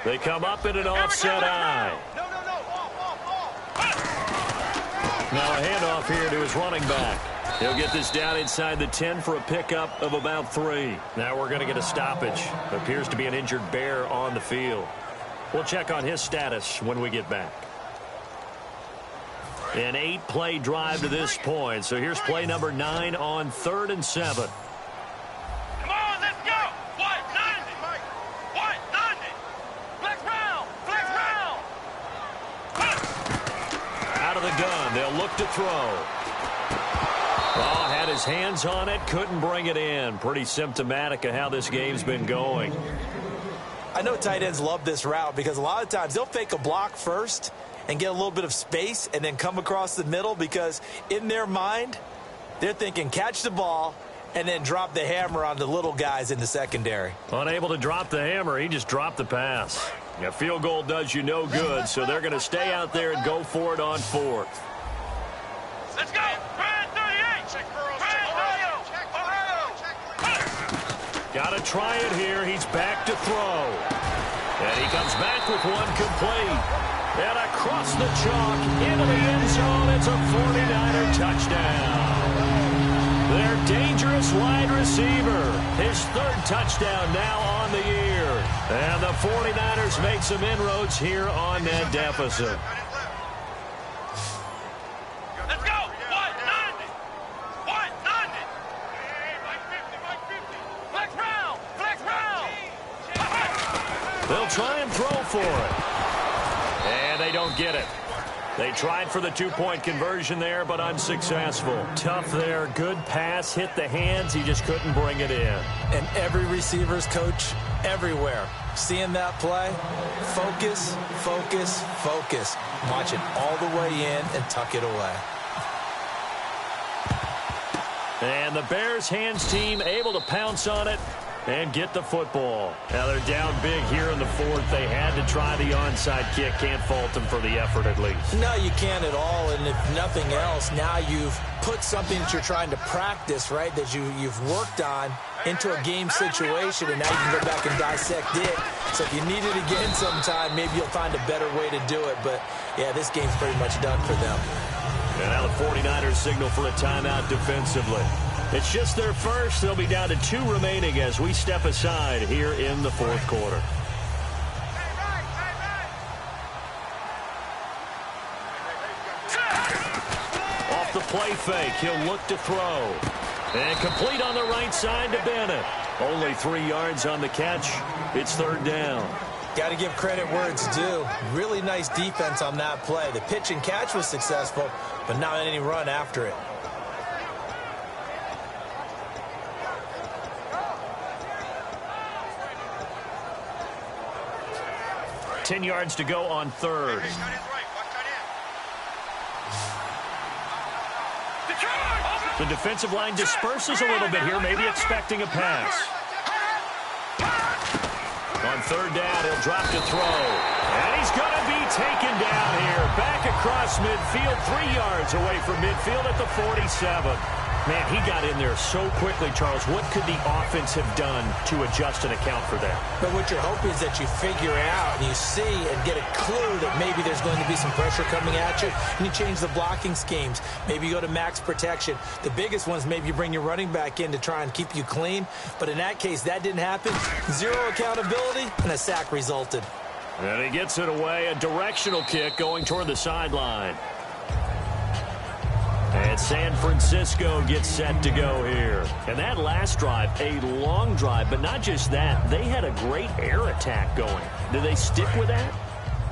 They come up in an offset eye. Now a handoff here to his running back. He'll get this down inside the 10 for a pickup of about 3. Now we're going to get a stoppage. Appears to be an injured Bear on the field. We'll check on his status when we get back. An 8-play drive to this point. So here's play number 9 on 3rd and 7. Come on, let's go. White, 90. White, 90. Flex round. Flex round. Out of the gun. They'll look to throw. Oh, had his hands on it. Couldn't bring it in. Pretty symptomatic of how this game's been going. I know tight ends love this route because a lot of times they'll fake a block first and get a little bit of space and then come across the middle because in their mind, they're thinking catch the ball and then drop the hammer on the little guys in the secondary. Unable to drop the hammer, he just dropped the pass. A field goal does you no good, so they're going to stay out there and go for it on 4th. Let's go. Brand 38. Check Burrows. Check Ohio. Check. Got to try it here. He's back to throw. And he comes back with one complete. And across the chalk into the end zone. It's a 49er touchdown. Their dangerous wide receiver. His 3rd touchdown now on the year. And the 49ers make some inroads here on that deficit. Let's go. White, 90. White, 90. Mike 50. Mike 50. Flex round. Flex round. They'll try and throw for it. And they don't get it. They tried for the 2-point conversion there, but unsuccessful. Tough there. Good pass. Hit the hands. He just couldn't bring it in. And every receiver's coach everywhere. Seeing that play, focus, focus, focus. Watch it all the way in and tuck it away. And the Bears hands team able to pounce on it and get the football. Now they're down big here in the 4th. They had to try the onside kick. Can't fault them for the effort at least. No, you can't at all. And if nothing else, now you've put something that you're trying to practice, right, that you've worked on into a game situation, and now you can go back and dissect it. So if you need it again sometime, maybe you'll find a better way to do it. But, yeah, this game's pretty much done for them. And now the 49ers signal for a timeout defensively. It's just their first. They'll be down to 2 remaining as we step aside here in the 4th quarter. Off the play fake, he'll look to throw. And complete on the right side to Bennett. Only 3 yards on the catch. It's 3rd down. Got to give credit where it's due. Really nice defense on that play. The pitch and catch was successful, but not any run after it. 10 yards to go on 3rd. The defensive line disperses a little bit here, maybe expecting a pass. On 3rd down, he'll drop to throw. And he's going to be taken down here. Back across midfield, 3 yards away from midfield at the 47. Man, he got in there so quickly, Charles. What could the offense have done to adjust and account for that? But what you're hoping is that you figure out and you see and get a clue that maybe there's going to be some pressure coming at you, and you change the blocking schemes. Maybe you go to max protection. The biggest ones, maybe you bring your running back in to try and keep you clean. But in that case, that didn't happen. 0 accountability, and a sack resulted. And he gets it away. A directional kick going toward the sideline. And San Francisco gets set to go here. And that last drive, a long drive, but not just that. They had a great air attack going. Do they stick with that?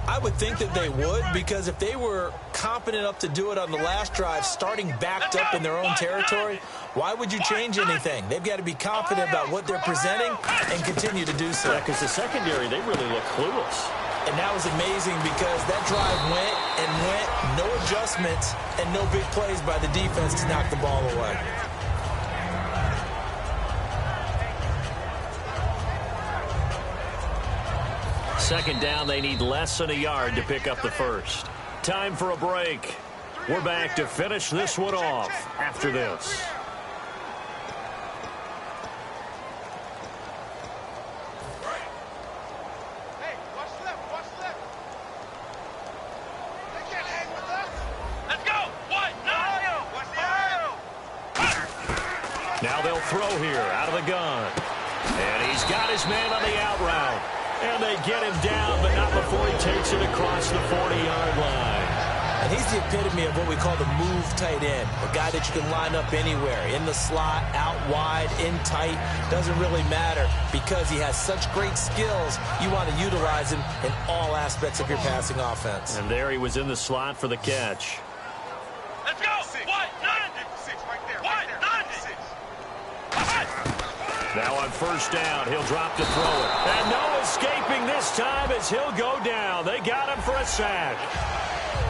I would think that they would, because if they were confident enough to do it on the last drive, starting backed up in their own territory, why would you change anything? They've got to be confident about what they're presenting and continue to do so. Yeah, because the secondary, they really look clueless. And that was amazing because that drive went and went, no adjustments, and no big plays by the defense to knock the ball away. Second down, they need less than a yard to pick up the first. Time for a break. We're back to finish this one off after this. Now they'll throw here out of the gun. And he's got his man on the out route. And they get him down, but not before he takes it across the 40-yard line. And he's the epitome of what we call the move tight end, a guy that you can line up anywhere, in the slot, out wide, in tight, doesn't really matter because he has such great skills. You want to utilize him in all aspects of your passing offense. And there he was in the slot for the catch. Let's go! What? 96 right there. What? 96. Now on first down, he'll drop to throw it. And no escaping this time as he'll go down. They got him for a sack.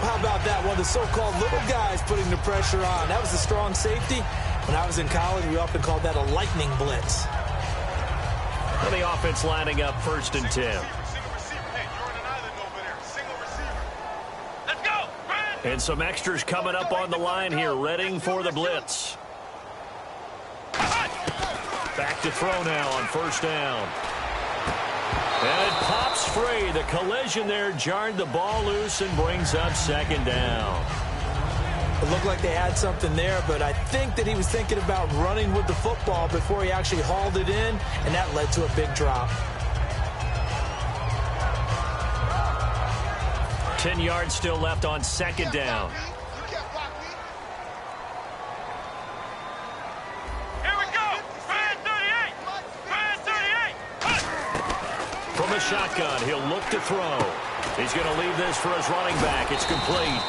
How about that? One of the so-called little guys putting the pressure on. That was the strong safety. When I was in college, we often called that a lightning blitz. And the offense lining up 1st and 10. Single receiver. Hey, you're on an island over there. Single receiver. Let's go! Brad! And some extras coming up on the line here, readying for the blitz. Back to throw now on first down. And it pops free. The collision there jarred the ball loose and brings up second down. It looked like they had something there, but I think that he was thinking about running with the football before he actually hauled it in, and that led to a big drop. 10 yards still left on second down. From a shotgun, he'll look to throw. He's going to leave this for his running back. It's complete.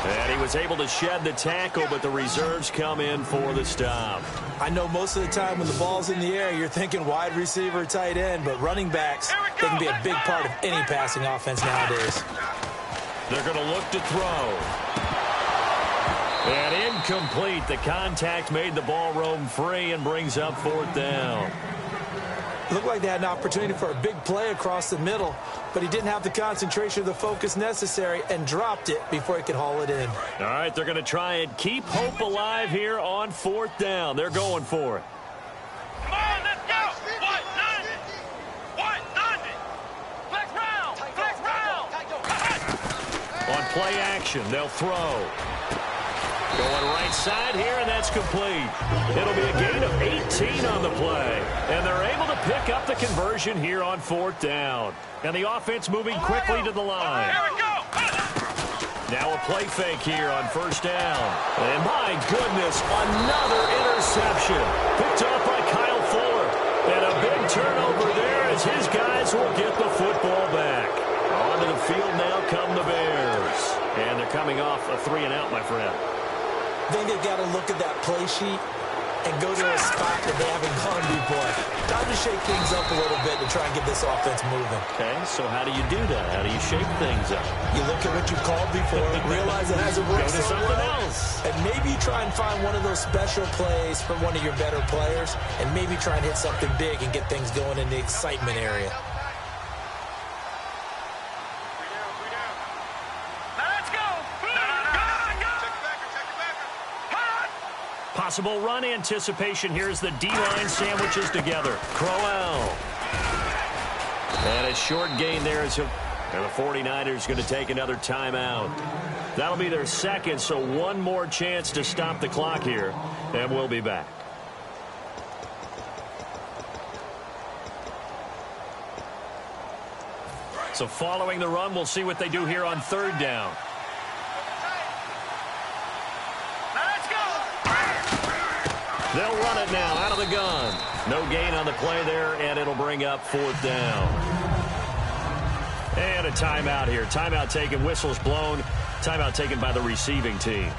And he was able to shed the tackle, but the reserves come in for the stop. I know most of the time when the ball's in the air, you're thinking wide receiver, tight end, but running backs, they can be a big part of any passing offense nowadays. They're going to look to throw. And incomplete. The contact made the ball roam free and brings up 4th down. It looked like they had an opportunity for a big play across the middle, but he didn't have the concentration or the focus necessary and dropped it before he could haul it in. All right, they're going to try and keep hope alive here on 4th down. They're going for it. Come on, let's go! What? 90! What? 90! Flex round! Flex round! On play action, they'll throw. Going right side here, and that's complete. It'll be a gain of 18 on the play. And they're able to pick up the conversion here on 4th down. And the offense moving quickly to the line. Here we go! Now a play fake here on first down. And my goodness, another interception. Picked up by Kyle Fuller. And a big turnover there as his guys will get the football back. Onto the field now come the Bears. And they're coming off a 3-and-out, my friend. I think they've got to look at that play sheet and go to a spot that they haven't gone before. Time to shake things up a little bit to try and get this offense moving. Okay, so how do you do that? How do you shake things up? You look at what you called before, realize it hasn't worked Go to so something well, else. and maybe try and find one of those special plays from one of your better players, and maybe try and hit something big and get things going in the excitement area. Possible run anticipation. Here's the D-line sandwiches together. Crowell. And a short gain there as and the 49ers going to take another timeout. That'll be their second, so one more chance to stop the clock here, and we'll be back. So following the run, we'll see what they do here on 3rd down. They'll run it now out of the gun. No gain on the play there, and it'll bring up 4th down. And a timeout here. Timeout taken, whistles blown. Timeout taken by the receiving team.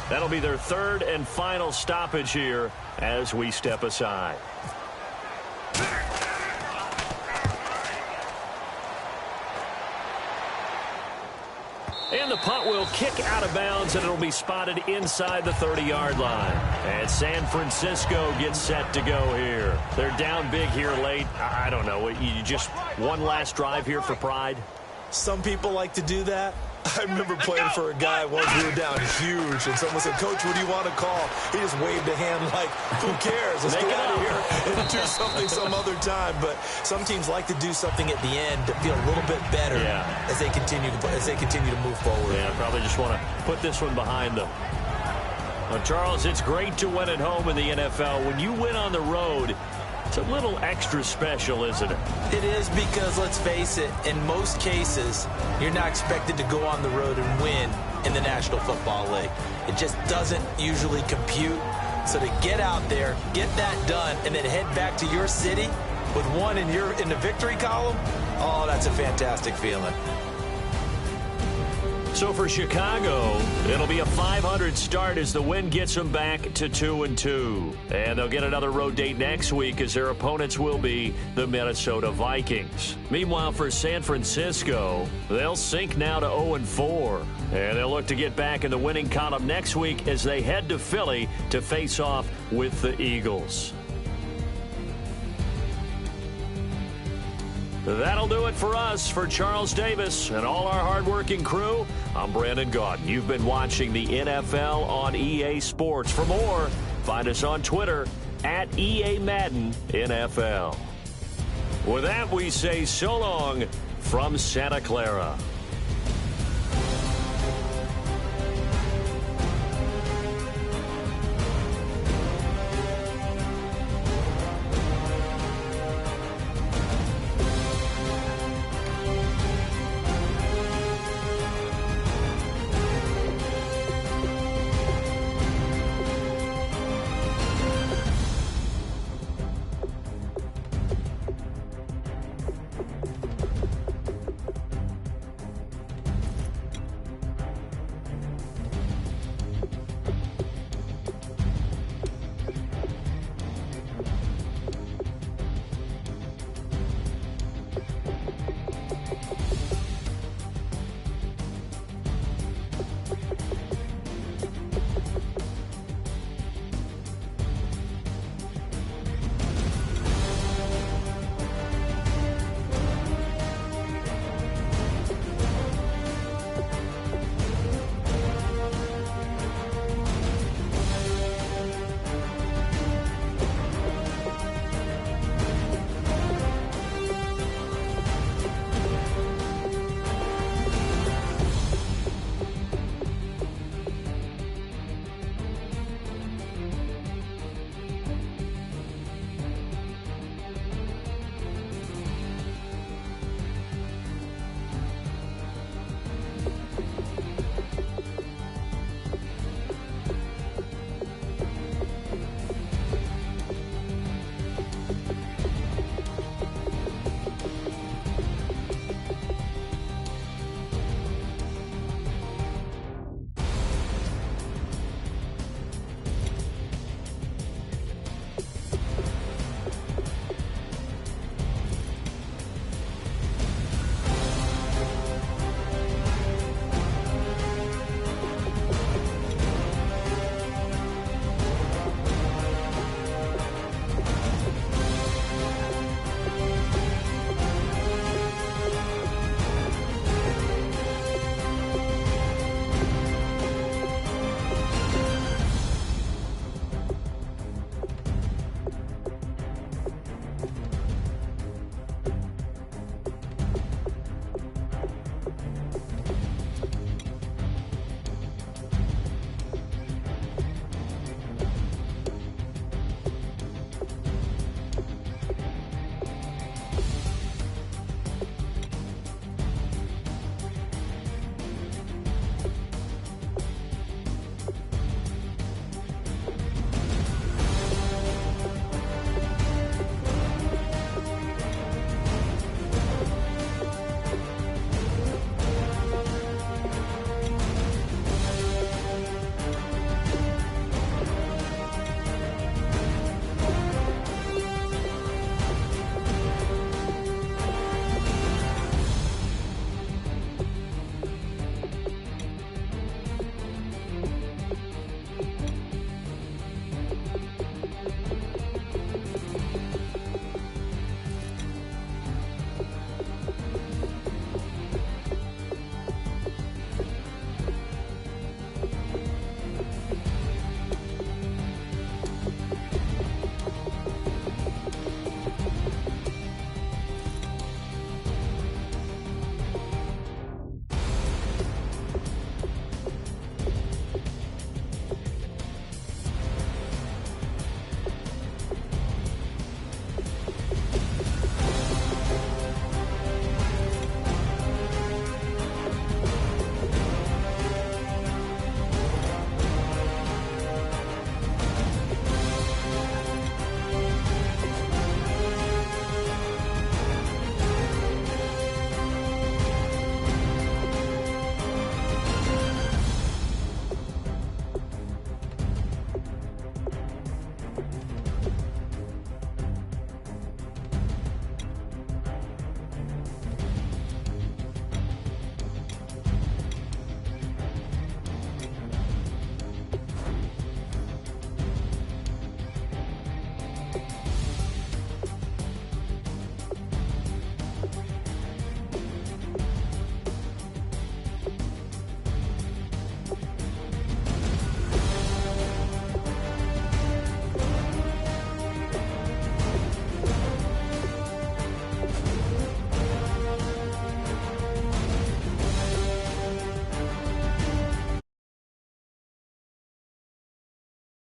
That'll be their third and final stoppage here as we step aside. And the punt will kick out of bounds, and it'll be spotted inside the 30-yard line. And San Francisco gets set to go here. They're down big here late. I don't know. You just one last drive here for pride? Some people like to do that. I remember playing for a guy once. We were down huge, and someone said, "Coach, what do you want to call?" He just waved a hand like, "Who cares? Let's get out of here and do something some other time." But some teams like to do something at the end to feel a little bit better as they continue to move forward. Yeah, probably just want to put this one behind them. Well, Charles, it's great to win at home in the NFL. When you win on the road, it's a little extra special, isn't it? It is, because let's face it, in most cases, you're not expected to go on the road and win in the National Football League. It just doesn't usually compute. So to get out there, get that done, and then head back to your city with one in the victory column, oh, that's a fantastic feeling. So for Chicago, it'll be a .500 start as the win gets them back to 2-2. And they'll get another road date next week as their opponents will be the Minnesota Vikings. Meanwhile, for San Francisco, they'll sink now to 0-4. And they'll look to get back in the winning column next week as they head to Philly to face off with the Eagles. That'll do it for us. For Charles Davis and all our hardworking crew, I'm Brandon Gaudin. You've been watching the NFL on EA Sports. For more, find us on Twitter at EA Madden NFL. With that, we say so long from Santa Clara.